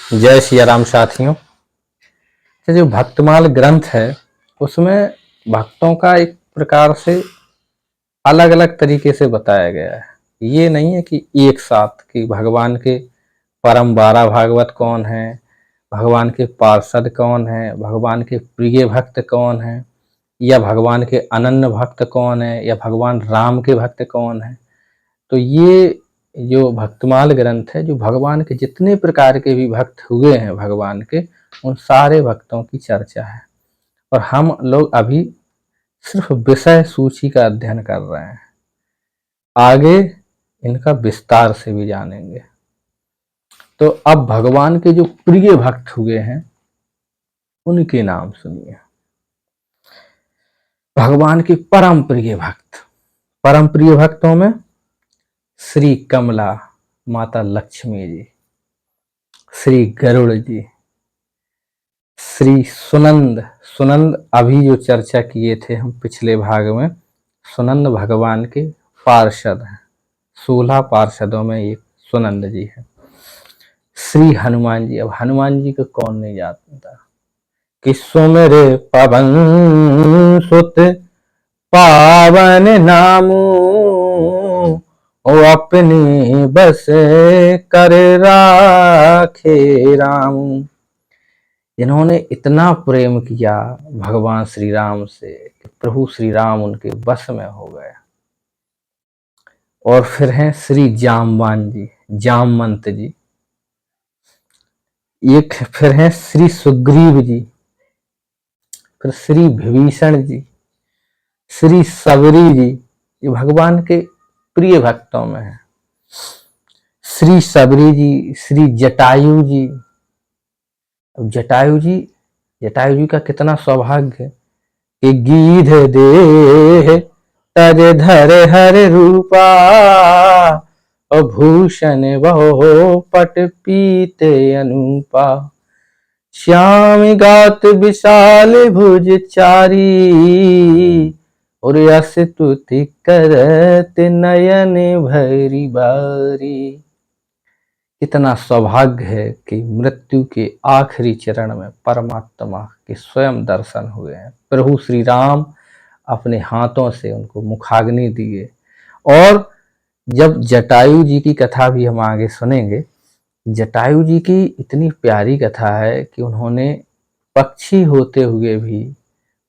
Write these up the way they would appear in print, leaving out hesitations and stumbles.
जय सिया राम साथियों। जो भक्तमाल ग्रंथ है उसमें भक्तों का एक प्रकार से अलग अलग तरीके से बताया गया है। ये नहीं है कि एक साथ कि भगवान के परम 12 भागवत कौन है, भगवान के पार्षद कौन है, भगवान के प्रिय भक्त कौन है, या भगवान के अनन्य भक्त कौन है, या भगवान राम के भक्त कौन है। तो ये जो भक्तमाल ग्रंथ है, जो भगवान के जितने प्रकार के भी भक्त हुए हैं भगवान के, उन सारे भक्तों की चर्चा है। और हम लोग अभी सिर्फ विषय सूची का अध्ययन कर रहे हैं, आगे इनका विस्तार से भी जानेंगे। तो अब भगवान के जो प्रिय भक्त हुए हैं उनके नाम सुनिए। भगवान के परम प्रिय भक्तों में श्री कमला माता लक्ष्मी जी, श्री गरुड़ जी, श्री सुनंद अभी जो चर्चा किए थे हम पिछले भाग में, सुनंद भगवान के पार्षद हैं। 16 पार्षदों में एक सुनंद जी है। श्री हनुमान जी, अब हनुमान जी को कौन नहीं जानता कि सुमिरे पवन सुत पावन नामू, ओ अपनी बस कर राखे राम। इन्होंने इतना प्रेम किया भगवान श्री राम से कि प्रभु श्री राम उनके बस में हो गए। और फिर हैं श्री जामवान जी, जामवंत जी। एक फिर हैं श्री सुग्रीव जी, फिर श्री विभीषण जी, श्री सबरी जी, ये भगवान के प्रिय भक्तों में है। श्री सबरी जी, श्री जटायु जी। अब जटायु जी का कितना सौभाग्य है कि गीध देह तज धर हर रूपा, और भूषण बहु पट पीते अनूपा। श्याम गात विशाल भुज चारी, और यस तुति करत नयन भरी बारी। कितना सौभाग्य है कि मृत्यु के आखिरी चरण में परमात्मा के स्वयं दर्शन हुए हैं। प्रभु श्री राम अपने हाथों से उनको मुखाग्नि दिए। और जब जटायु जी की कथा भी हम आगे सुनेंगे, जटायु जी की इतनी प्यारी कथा है कि उन्होंने पक्षी होते हुए भी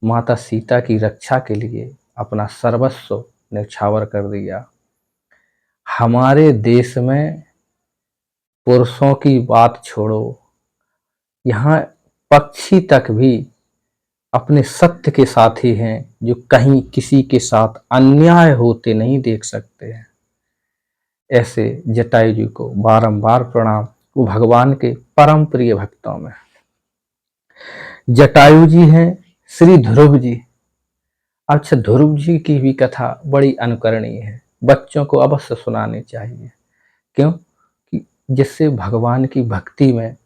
माता सीता की रक्षा के लिए अपना सर्वस्व न्यौछावर कर दिया। हमारे देश में पुरुषों की बात छोड़ो, यहाँ पक्षी तक भी अपने सत्य के साथी हैं, जो कहीं किसी के साथ अन्याय होते नहीं देख सकते हैं। ऐसे जटायु जी को बारंबार प्रणाम। वो भगवान के परम प्रिय भक्तों में जटायु जी हैं श्री ध्रुव जी। अच्छा, ध्रुव जी की भी कथा बड़ी अनुकरणीय है, बच्चों को अवश्य सुनानी चाहिए। क्यों? कि जिससे भगवान की भक्ति में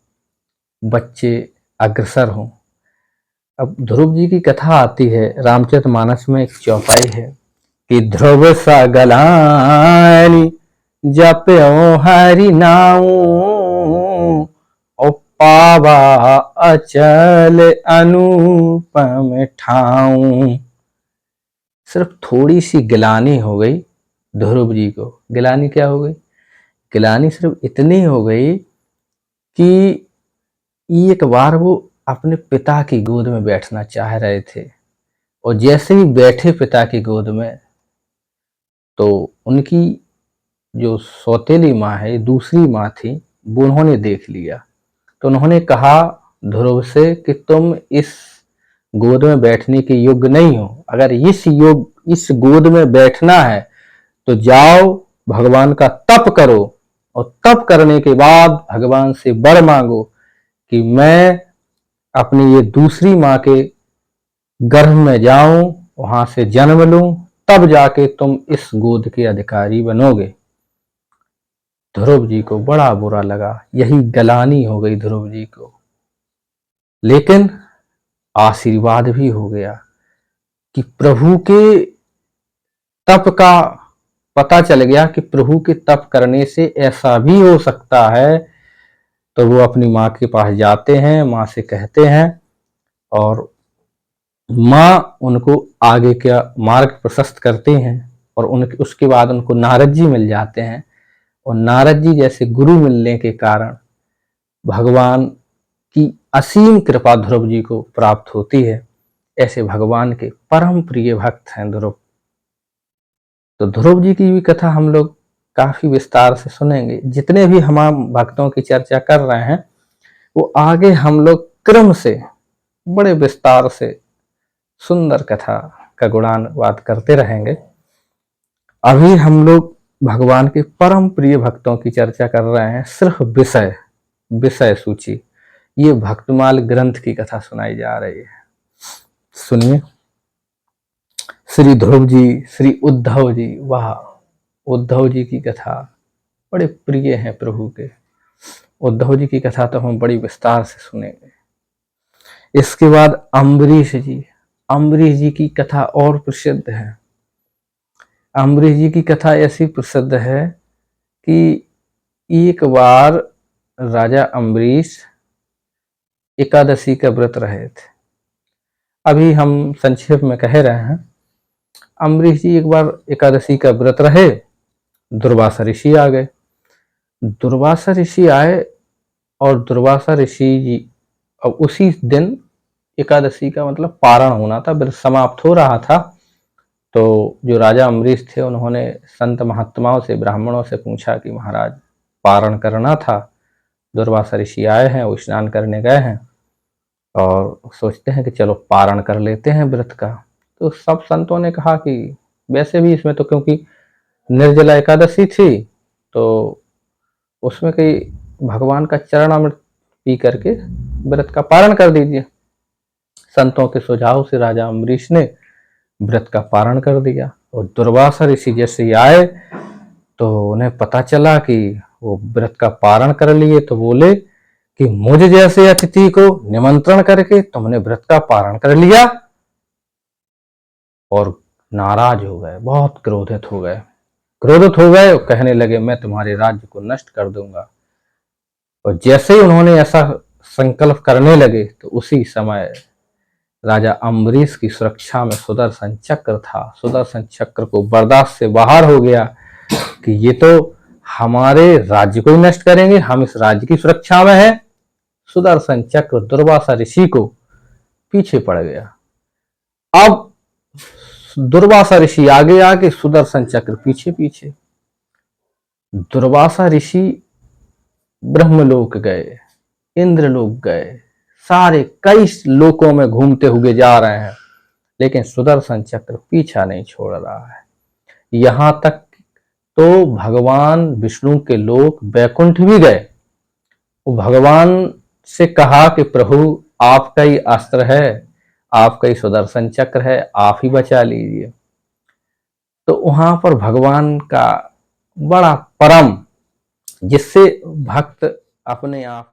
बच्चे अग्रसर हों। अब ध्रुव जी की कथा आती है, रामचरितमानस में एक चौपाई है कि ध्रुव सा गलानी जप्यो हरि नाऊ, पावा अचल अनुपम ठाऊं। सिर्फ थोड़ी सी गिलानी हो गई ध्रुव जी को। गिलानी क्या हो गई? गिलानी सिर्फ इतनी हो गई कि एक बार वो अपने पिता की गोद में बैठना चाह रहे थे, और जैसे ही बैठे पिता की गोद में, तो उनकी जो सौतेली माँ है, दूसरी माँ थी, वो उन्होंने देख लिया। तो उन्होंने कहा ध्रुव से कि तुम इस गोद में बैठने के योग्य नहीं हो। अगर इस गोद में बैठना है तो जाओ भगवान का तप करो, और तप करने के बाद भगवान से वर मांगो कि मैं अपनी ये दूसरी माँ के गर्भ में जाऊं, वहां से जन्म लूं, तब जाके तुम इस गोद के अधिकारी बनोगे। ध्रुव जी को बड़ा बुरा लगा, यही गलानी हो गई ध्रुव जी को। लेकिन आशीर्वाद भी हो गया कि प्रभु के तप का पता चल गया कि प्रभु के तप करने से ऐसा भी हो सकता है। तो वो अपनी माँ के पास जाते हैं, माँ से कहते हैं और माँ उनको आगे का मार्ग प्रशस्त करती हैं और उसके बाद उनको नारद जी मिल जाते हैं और नारद जी जैसे गुरु मिलने के कारण भगवान की असीम कृपा ध्रुव जी को प्राप्त होती है। ऐसे भगवान के परम प्रिय भक्त हैं ध्रुव। तो ध्रुव जी की भी कथा हम लोग काफी विस्तार से सुनेंगे। जितने भी हम भक्तों की चर्चा कर रहे हैं वो आगे हम लोग क्रम से बड़े विस्तार से सुंदर कथा का गुणानुवाद करते रहेंगे। अभी हम लोग भगवान के परम प्रिय भक्तों की चर्चा कर रहे हैं। सिर्फ विषय विषय सूची, ये भक्तमाल ग्रंथ की कथा सुनाई जा रही है। सुनिए। श्री ध्रुव जी, श्री उद्धव जी, वाह, उद्धव जी की कथा बड़े प्रिय हैं प्रभु के। उद्धव जी की कथा तो हम बड़ी विस्तार से सुनेंगे। इसके बाद अम्बरीश जी, अम्बरीश जी की कथा और प्रसिद्ध है। अम्बरीश जी की कथा ऐसी प्रसिद्ध है कि एक बार राजा अम्बरीश एकादशी का व्रत रहे थे। अभी हम संक्षेप में कह रहे हैं। अम्बरीश जी एक बार एकादशी का व्रत रहे, दुर्वासा ऋषि आ गए। दुर्वासा ऋषि आए और दुर्वासा ऋषि जी, अब उसी दिन एकादशी का मतलब पारण होना था, व्रत समाप्त हो रहा था। तो जो राजा अम्बरीश थे उन्होंने संत महात्माओं से, ब्राह्मणों से पूछा कि महाराज पारण करना था, दुर्वासा ऋषि आए हैं, वो स्नान करने गए हैं और सोचते हैं कि चलो पारण कर लेते हैं व्रत का। तो सब संतों ने कहा कि वैसे भी इसमें तो क्योंकि निर्जला एकादशी थी तो उसमें कई भगवान का चरणामृत पी करके व्रत का पारण कर दीजिए। संतों के सुझाव से राजा अम्बरीश ने व्रत का पारण कर दिया और दुर्वासा ऋषि जैसे ही आए तो उन्हें पता चला कि वो व्रत का पारण कर लिए, तो बोले कि मुझ जैसे अतिथि को निमंत्रण करके तुमने व्रत का पारण कर लिया, और नाराज हो गए, बहुत क्रोधित हो गए। और कहने लगे मैं तुम्हारे राज्य को नष्ट कर दूंगा। और जैसे ही उन्होंने ऐसा संकल्प करने लगे तो उसी समय राजा अम्बरीश की सुरक्षा में सुदर्शन चक्र था। सुदर्शन चक्र को बर्दाश्त से बाहर हो गया कि ये तो हमारे राज्य को ही नष्ट करेंगे, हम इस राज्य की सुरक्षा में हैं। सुदर्शन चक्र दुर्वासा ऋषि को पीछे पड़ गया। अब दुर्वासा ऋषि आगे आगे, सुदर्शन चक्र पीछे पीछे। दुर्वासा ऋषि ब्रह्मलोक गए, इंद्रलोक गए, सारे कई लोकों में घूमते हुए जा रहे हैं, लेकिन सुदर्शन चक्र पीछा नहीं छोड़ रहा है। यहां तक तो भगवान विष्णु के लोक बैकुंठ भी गए। वो भगवान से कहा कि प्रभु आपका ही अस्त्र है, आपका ही सुदर्शन चक्र है, आप ही बचा लीजिए। तो वहां पर भगवान का बड़ा परम, जिससे भक्त अपने आप